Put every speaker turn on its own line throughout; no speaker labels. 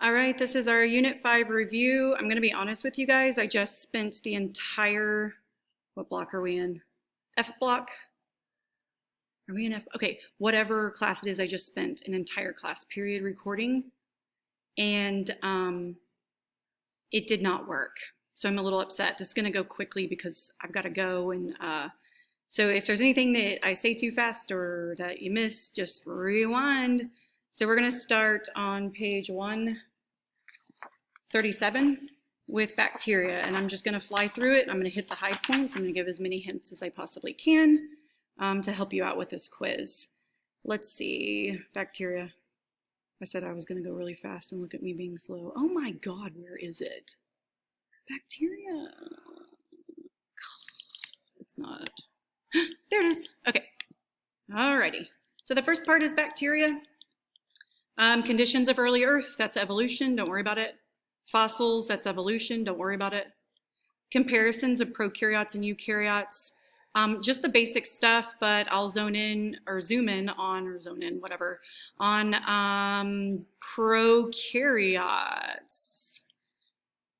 All right, this is our Unit 5 review. I'm going to be honest with you guys. I just spent the entire, what block are we in? F block? Are we in F? Okay, whatever class it is, I just spent an entire class period recording, and it did not work. So I'm a little upset. This is going to go quickly because I've got to go. And so if there's anything that I say too fast or that you miss, just rewind. So we're going to start on page 137 with bacteria, and I'm just going to fly through it. I'm going to hit the high points. I'm going to give as many hints as I possibly can to help you out with this quiz. Let's see, bacteria. I said I was going to go really fast and look at me being slow. Oh my God, where is it? Bacteria. It's not. There it is. Okay. Alrighty. So the first part is bacteria. Conditions of early Earth, that's evolution. Don't worry about it. Fossils, that's evolution. Don't worry about it. Comparisons of prokaryotes and eukaryotes. Just the basic stuff, but I'll zoom in on prokaryotes.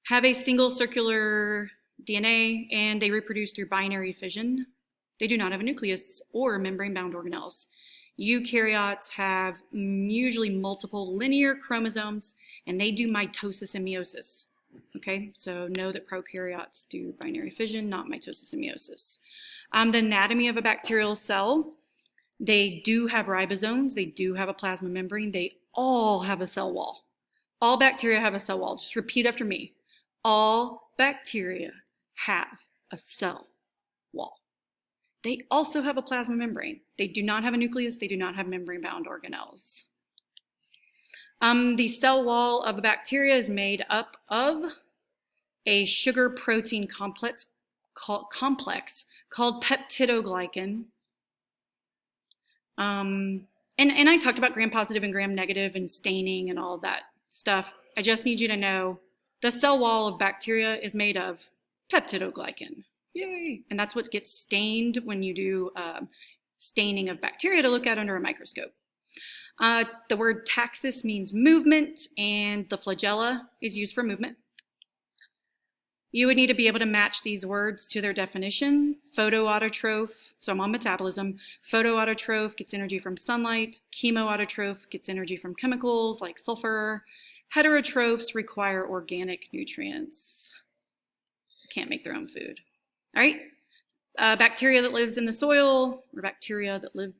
Have a single circular DNA, and they reproduce through binary fission. They do not have a nucleus or membrane-bound organelles. Eukaryotes have usually multiple linear chromosomes, and they do mitosis and meiosis. Okay, so know that prokaryotes do binary fission, not mitosis and meiosis. The anatomy of a bacterial cell, they do have ribosomes, they do have a plasma membrane, they all have a cell wall. All bacteria have a cell wall. Just repeat after me. All bacteria have a cell wall. They also have a plasma membrane. They do not have a nucleus. They do not have membrane-bound organelles. The cell wall of a bacteria is made up of a sugar-protein complex called peptidoglycan. And I talked about gram-positive and gram-negative and staining and all of that stuff. I just need you to know the cell wall of bacteria is made of peptidoglycan. Yay! And that's what gets stained when you do staining of bacteria to look at under a microscope. The word taxis means movement, and the flagella is used for movement. You would need to be able to match these words to their definition. Photoautotroph, so I'm on metabolism. Photoautotroph gets energy from sunlight. Chemoautotroph gets energy from chemicals like sulfur. Heterotrophs require organic nutrients, so can't make their own food. All right, bacteria that lives in the soil, or bacteria that live,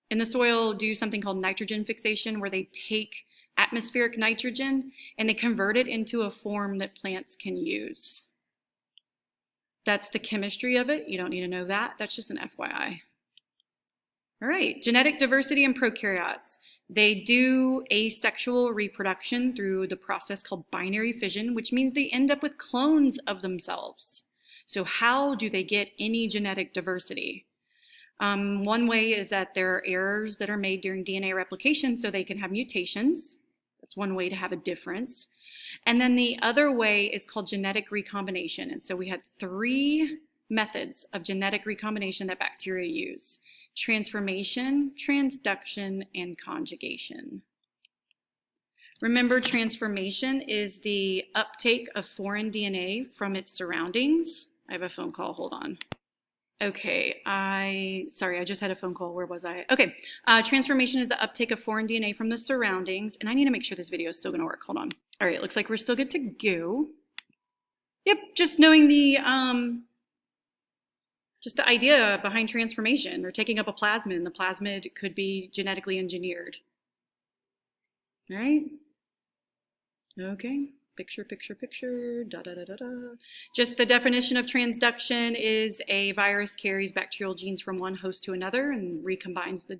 in the soil do something called nitrogen fixation, where they take atmospheric nitrogen and they convert it into a form that plants can use. That's the chemistry of it. You don't need to know that. That's just an FYI. All right, genetic diversity in prokaryotes. They do asexual reproduction through the process called binary fission, which means they end up with clones of themselves. So how do they get any genetic diversity? One way is that there are errors that are made during DNA replication, so they can have mutations. That's one way to have a difference. And then the other way is called genetic recombination. And so we had 3 methods of genetic recombination that bacteria use: transformation, transduction, and conjugation. Remember, transformation is the uptake of foreign DNA from its surroundings. I have a phone call, hold on. Okay, sorry, I just had a phone call. Where was I? Okay, transformation is the uptake of foreign DNA from the surroundings, and I need to make sure this video is still gonna work. Hold on. All right, looks like we're still good to go. Yep, just knowing the idea behind transformation. They're taking up a plasmid, and the plasmid could be genetically engineered. All right. Okay. Picture, da da da da da. Just the definition of transduction is a virus carries bacterial genes from one host to another and recombines the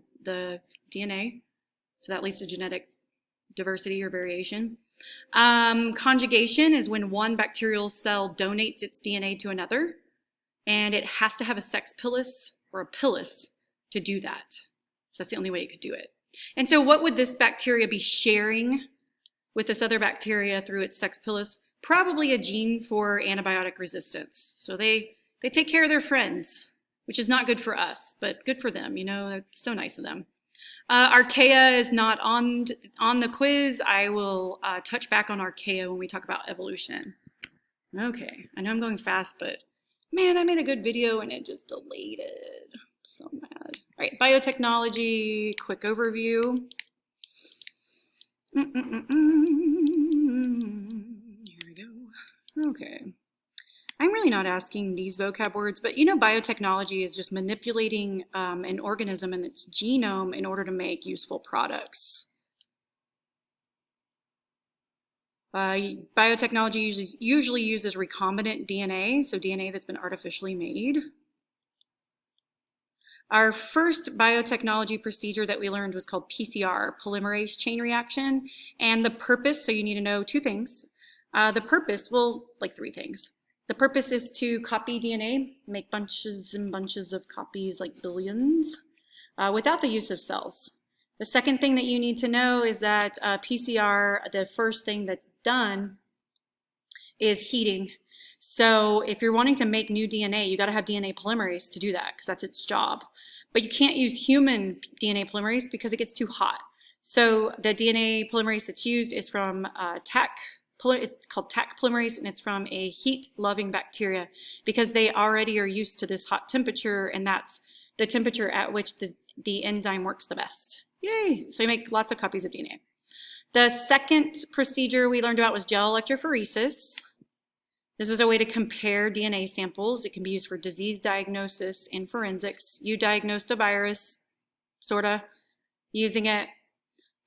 DNA. So that leads to genetic diversity or variation. Conjugation is when one bacterial cell donates its DNA to another, and it has to have a sex pilus or a pilus to do that. So that's the only way it could do it. And so what would this bacteria be sharing with this other bacteria through its sex pilus? Probably a gene for antibiotic resistance. So they take care of their friends, which is not good for us, but good for them. You know, that's so nice of them. Archaea is not on the quiz. I will touch back on Archaea when we talk about evolution. Okay, I know I'm going fast, but man, I made a good video and it just deleted. So mad. All right, biotechnology, quick overview. Here we go. Okay. I'm really not asking these vocab words, but you know, biotechnology is just manipulating an organism and its genome in order to make useful products. Biotechnology usually uses recombinant DNA, so DNA that's been artificially made. Our first biotechnology procedure that we learned was called PCR, polymerase chain reaction, and the purpose, so you need to know two things. The purpose, well, like three things. The purpose is to copy DNA, make bunches and bunches of copies, like billions, without the use of cells. The second thing that you need to know is that PCR, the first thing that's done is heating. So if you're wanting to make new DNA, you got to have DNA polymerase to do that because that's its job. But you can't use human DNA polymerase because it gets too hot. So the DNA polymerase that's used is from it's called Taq polymerase, and it's from a heat-loving bacteria because they already are used to this hot temperature, and that's the temperature at which the enzyme works the best. Yay! So you make lots of copies of DNA. The second procedure we learned about was gel electrophoresis. This is a way to compare DNA samples. It can be used for disease diagnosis and forensics. You diagnosed a virus, sorta, using it.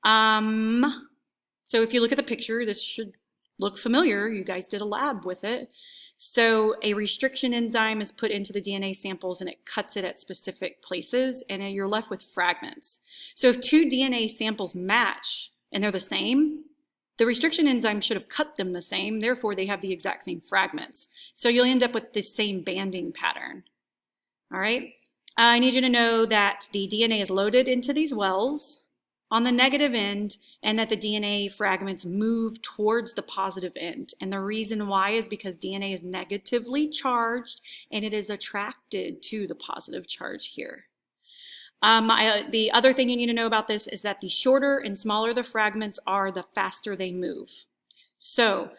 So if you look at the picture, this should look familiar. You guys did a lab with it. So a restriction enzyme is put into the DNA samples and it cuts it at specific places, and you're left with fragments. So if two DNA samples match and they're the same, the restriction enzyme should have cut them the same, therefore they have the exact same fragments. So you'll end up with the same banding pattern. All right, I need you to know that the DNA is loaded into these wells on the negative end, and that the DNA fragments move towards the positive end. And the reason why is because DNA is negatively charged and it is attracted to the positive charge here. The other thing you need to know about this is that the shorter and smaller the fragments are, the faster they move. So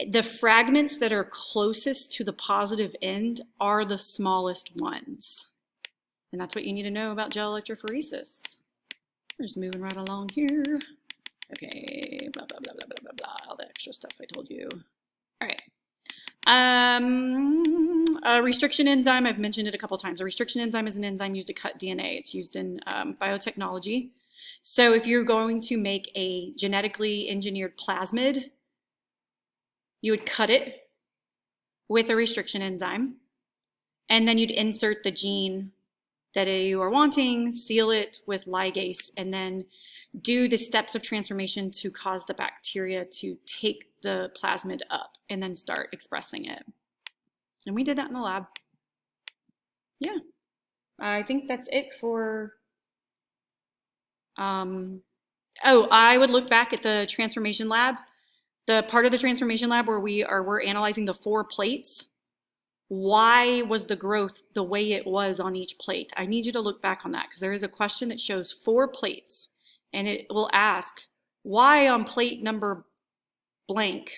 the fragments that are closest to the positive end are the smallest ones. And that's what you need to know about gel electrophoresis. We're just moving right along here. Okay, blah, blah, blah, blah, blah, blah, blah, all the extra stuff I told you. All right. A restriction enzyme, I've mentioned it a couple times. A restriction enzyme is an enzyme used to cut DNA. It's used in biotechnology. So if you're going to make a genetically engineered plasmid, you would cut it with a restriction enzyme, and then you'd insert the gene that you are wanting, seal it with ligase, and then do the steps of transformation to cause the bacteria to take the plasmid up and then start expressing it. And we did that in the lab. Yeah, I think that's it for, oh, I would look back at the transformation lab, the part of the transformation lab where we're analyzing the 4 plates. Why was the growth the way it was on each plate? I need you to look back on that because there is a question that shows 4 plates and it will ask, why on plate number blank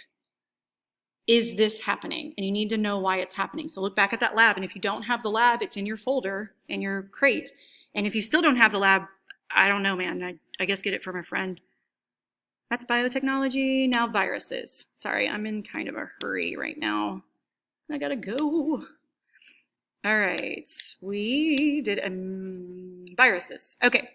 is this happening? And you need to know why it's happening. So look back at that lab, and if you don't have the lab, it's in your folder, in your crate. And if you still don't have the lab, I don't know, man, I guess get it from a friend. That's biotechnology. Now viruses. Sorry, I'm in kind of a hurry right now. I gotta go. All right, we did viruses. Okay,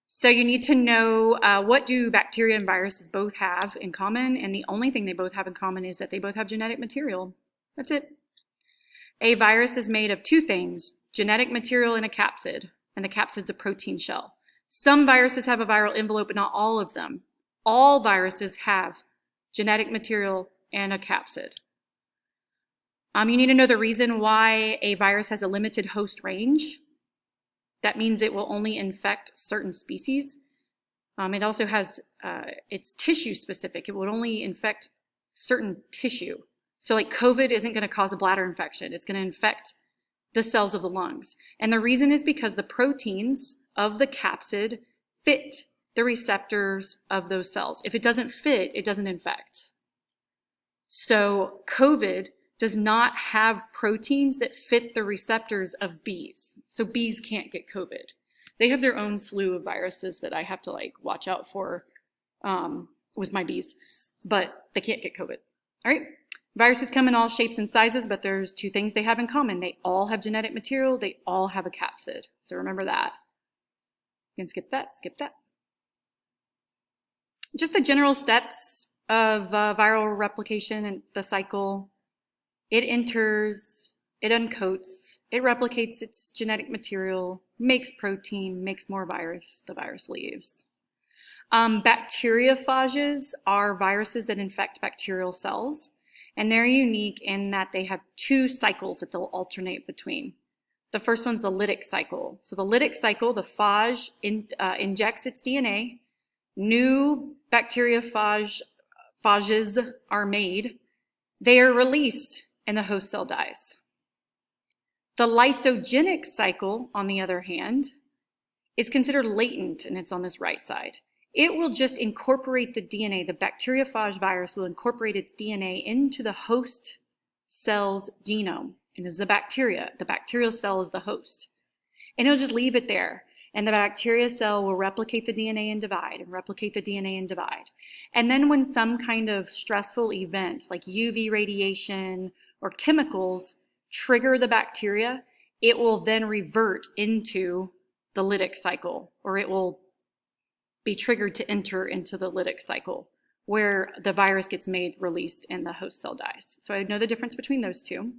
so you need to know what do bacteria and viruses both have in common, and the only thing they both have in common is that they both have genetic material. That's it. A virus is made of 2 things, genetic material and a capsid, and the capsid's a protein shell. Some viruses have a viral envelope, but not all of them. All viruses have genetic material and a capsid. You need to know the reason why a virus has a limited host range. That means it will only infect certain species. It also has, it's tissue specific. It would only infect certain tissue. So like COVID isn't going to cause a bladder infection. It's going to infect the cells of the lungs. And the reason is because the proteins of the capsid fit the receptors of those cells. If it doesn't fit, it doesn't infect. So COVID does not have proteins that fit the receptors of bees. So bees can't get COVID. They have their own slew of viruses that I have to like watch out for with my bees, but they can't get COVID. All right. Viruses come in all shapes and sizes, but there's two things they have in common. They all have genetic material. They all have a capsid. So remember that. You can skip that, skip that. Just the general steps of viral replication and the cycle. It enters, it uncoats, it replicates its genetic material, makes protein, makes more virus, the virus leaves. Bacteriophages are viruses that infect bacterial cells, and they're unique in that they have two cycles that they'll alternate between. The first one's the lytic cycle. So the lytic cycle, the phage injects its DNA, new bacteriophages are made, they are released, and the host cell dies. The lysogenic cycle, on the other hand, is considered latent, and it's on this right side. It will just incorporate the DNA. The bacteriophage virus will incorporate its DNA into the host cell's genome. And this is the bacteria. The bacterial cell is the host. And it'll just leave it there. And the bacteria cell will replicate the DNA and divide, and replicate the DNA and divide. And then when some kind of stressful event, like UV radiation or chemicals, trigger the bacteria, it will then revert into the lytic cycle, or it will be triggered to enter into the lytic cycle, where the virus gets made, released, and the host cell dies. So I know the difference between those two.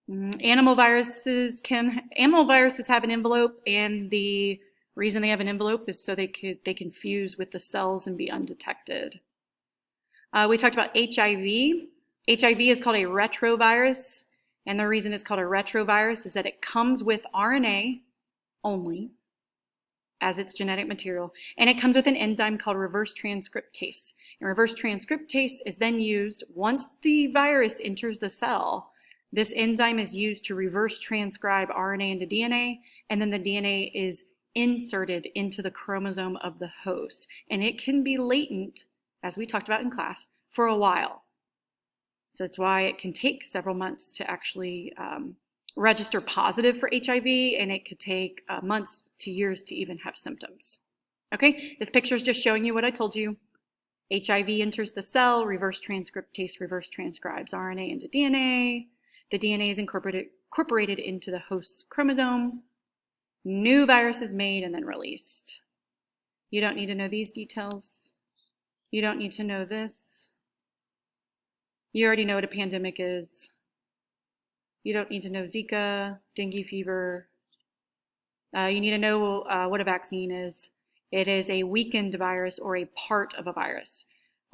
Animal viruses have an envelope, and the reason they have an envelope is so they can fuse with the cells and be undetected. We talked about HIV. HIV is called a retrovirus, and the reason it's called a retrovirus is that it comes with RNA only as its genetic material, and it comes with an enzyme called reverse transcriptase. And reverse transcriptase is then used once the virus enters the cell. This enzyme is used to reverse transcribe RNA into DNA, and then the DNA is inserted into the chromosome of the host. And it can be latent, as we talked about in class, for a while. So that's why it can take several months to actually register positive for HIV, and it could take months to years to even have symptoms. Okay, this picture is just showing you what I told you. HIV enters the cell, reverse transcriptase reverse transcribes RNA into DNA. The DNA is incorporated into the host's chromosome. New virus is made and then released. You don't need to know these details. You don't need to know this. You already know what a pandemic is. You don't need to know Zika, dengue fever. You need to know what a vaccine is. It is a weakened virus or a part of a virus.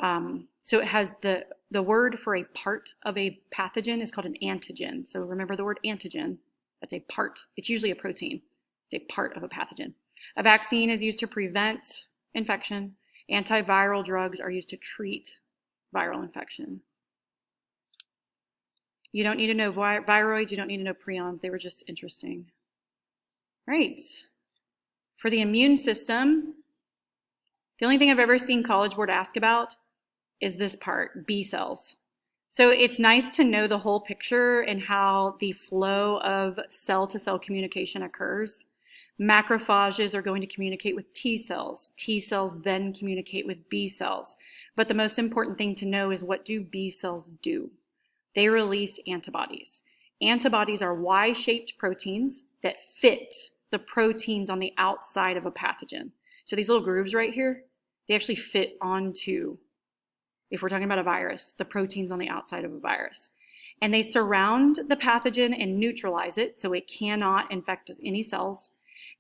So it has the word for a part of a pathogen is called an antigen. So remember the word antigen. That's a part. It's usually a protein. It's a part of a pathogen. A vaccine is used to prevent infection. Antiviral drugs are used to treat viral infection. You don't need to know viroids. You don't need to know prions. They were just interesting. Right. For the immune system, the only thing I've ever seen College Board ask about is this part, B cells. So it's nice to know the whole picture and how the flow of cell-to-cell communication occurs. Macrophages are going to communicate with T cells. T cells then communicate with B cells. But the most important thing to know is, what do B cells do? They release antibodies. Antibodies are Y-shaped proteins that fit the proteins on the outside of a pathogen. So these little grooves right here, they actually fit onto, if we're talking about a virus, the proteins on the outside of a virus. And they surround the pathogen and neutralize it so it cannot infect any cells.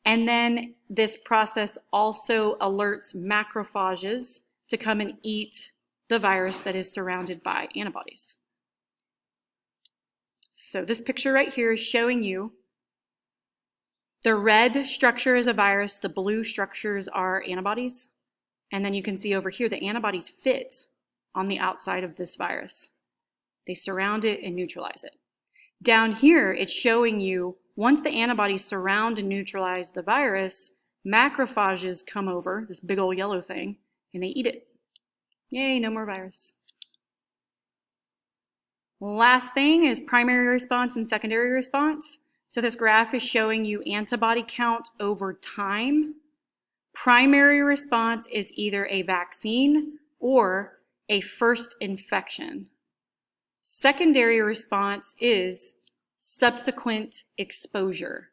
And then this process also alerts macrophages to come and eat the virus that is surrounded by antibodies. So this picture right here is showing you the red structure is a virus, the blue structures are antibodies. And then you can see over here the antibodies fit on the outside of this virus. They surround it and neutralize it. Down here, it's showing you once the antibodies surround and neutralize the virus, macrophages come over, this big old yellow thing, and they eat it. Yay, no more virus. Last thing is primary response and secondary response. So this graph is showing you antibody count over time. Primary response is either a vaccine or a first infection. Secondary response is subsequent exposure.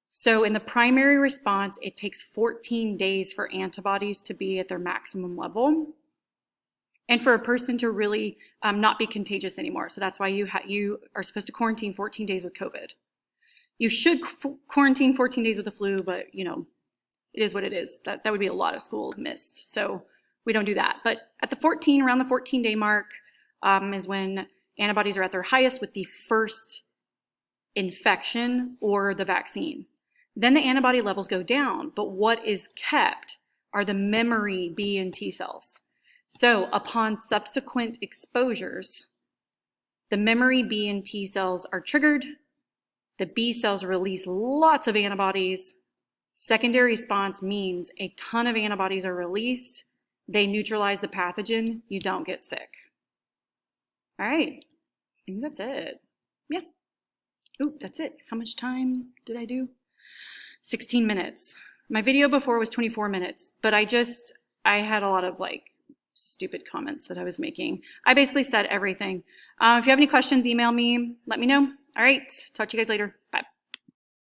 So in the primary response, it takes 14 days for antibodies to be at their maximum level and for a person to really not be contagious anymore. So that's why you are supposed to quarantine 14 days with COVID. You should quarantine 14 days with the flu, but you know, it is what it is. That would be a lot of school missed. So we don't do that. But at the around the 14-day mark is when antibodies are at their highest with the first infection or the vaccine. Then the antibody levels go down, but what is kept are the memory B and T cells. So upon subsequent exposures, the memory B and T cells are triggered. The B cells release lots of antibodies. Secondary response means a ton of antibodies are released. They neutralize the pathogen. You don't get sick. All right, I think that's it. Yeah. Oh, that's it. How much time did I do? 16 minutes. My video before was 24 minutes, but I had a lot of like stupid comments that I was making. I basically said everything. If you have any questions, email me, let me know. All right, talk to you guys later. Bye.